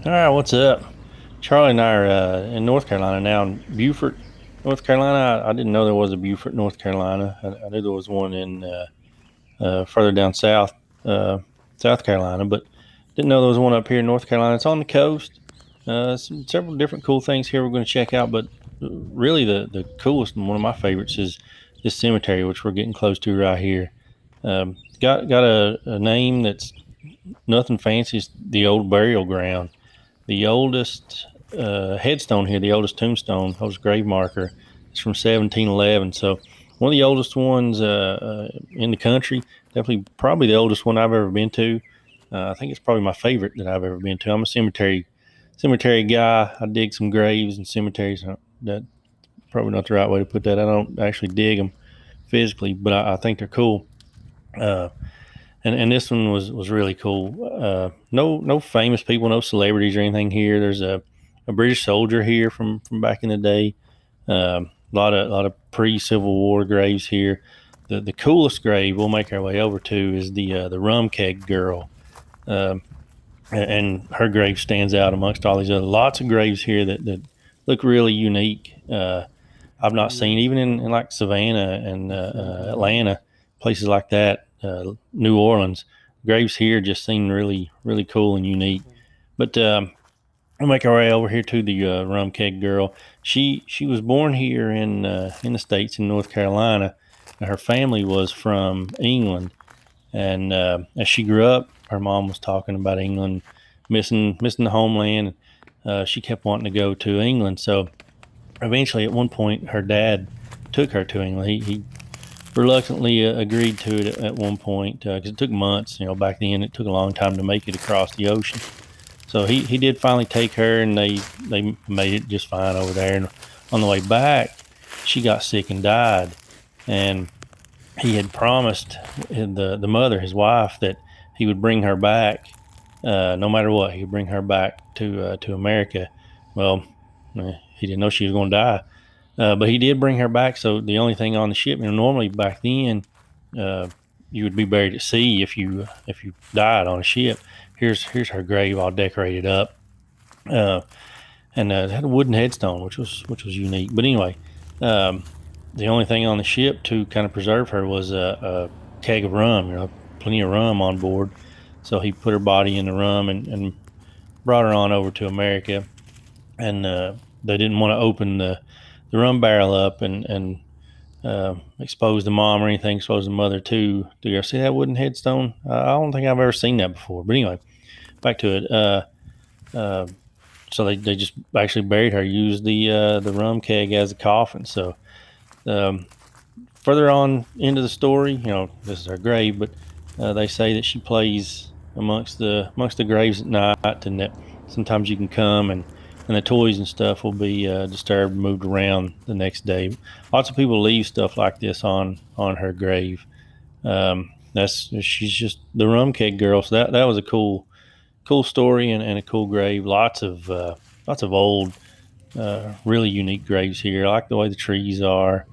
All right, what's up? Charlie and I are in North Carolina now, in Beaufort, North Carolina. I didn't know there was a Beaufort, North Carolina. I knew there was one in further down south, uh, South Carolina, but didn't know there was one up here in North Carolina. It's on the coast. Several different cool things here we're going to check out, but really the coolest and one of my favorites is this cemetery, which we're getting close to right here. Got a name that's nothing fancy. It's the old burial ground. The oldest headstone here, the oldest tombstone, oldest grave marker, is from 1711. So one of the oldest ones in the country. Definitely, probably the oldest one I've ever been to. I think it's probably my favorite that I've ever been to. I'm a cemetery guy. I dig some graves and cemeteries. That probably not the right way to put that. I don't actually dig them physically, but I think they're cool. Uh, and this one was really cool. No famous people, no celebrities or anything here. There's a British soldier here from back in the day. A lot of pre Civil War graves here. The coolest grave we'll make our way over to is the Rum Keg Girl, um, and her grave stands out amongst all these other lots of graves here that look really unique. I've not seen even in like Savannah and Atlanta, places like that, New Orleans. Graves here just seem really cool and unique. But we'll make our way over here to the Rum Keg Girl. She was born here in the states in North Carolina. And her family was from England, and as she grew up, her mom was talking about England, missing the homeland. She kept wanting to go to England, so eventually, at one point, her dad took her to England. He reluctantly agreed to it at one point because it took months. Back then it took a long time to make it across the ocean. So he did finally take her, and they made it just fine over there. And on the way back, she got sick and died. And he had promised the mother, his wife, that he would bring her back, no matter what. He would bring her back to America. Well, he didn't know she was going to die. But he did bring her back. So the only thing on the ship, normally back then, uh, you would be buried at sea if you died on a ship. Here's her grave all decorated up, uh, and it had a wooden headstone, which was unique. But anyway, um, the only thing on the ship to kind of preserve her was a keg of rum. Plenty of rum on board. So he put her body in the rum and brought her on over to America, and they didn't want to open the rum barrel up and expose the mom or anything, expose the mother too. Do you ever see that wooden headstone? I don't think I've ever seen that before. But anyway, back to it. Uh, so they just actually buried her, used the rum keg as a coffin. So um, further on into the story, this is her grave, but they say that she plays amongst the graves at night, and that sometimes you can come and the toys and stuff will be disturbed, moved around the next day. Lots of people leave stuff like this on her grave. That's She's just the rum keg girl. So that was a cool story and a cool grave. Lots of old, really unique graves here. I like the way the trees are.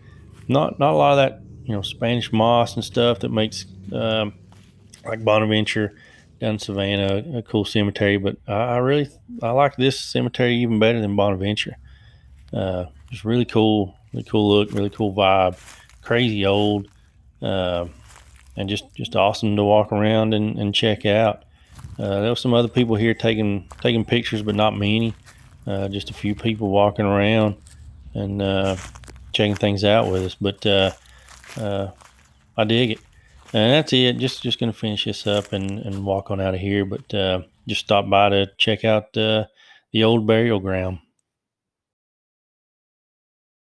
Not a lot of that, Spanish moss and stuff that makes like Bonaventure down in Savannah a cool cemetery. But I like this cemetery even better than Bonaventure. Just really cool look, really cool vibe. Crazy old, uh, and just awesome to walk around and check out. There was some other people here taking pictures, but not many. Just a few people walking around and checking things out with us. But uh, I dig it. And that's it. Just gonna finish this up and walk on out of here. But just stop by to check out the old burial ground.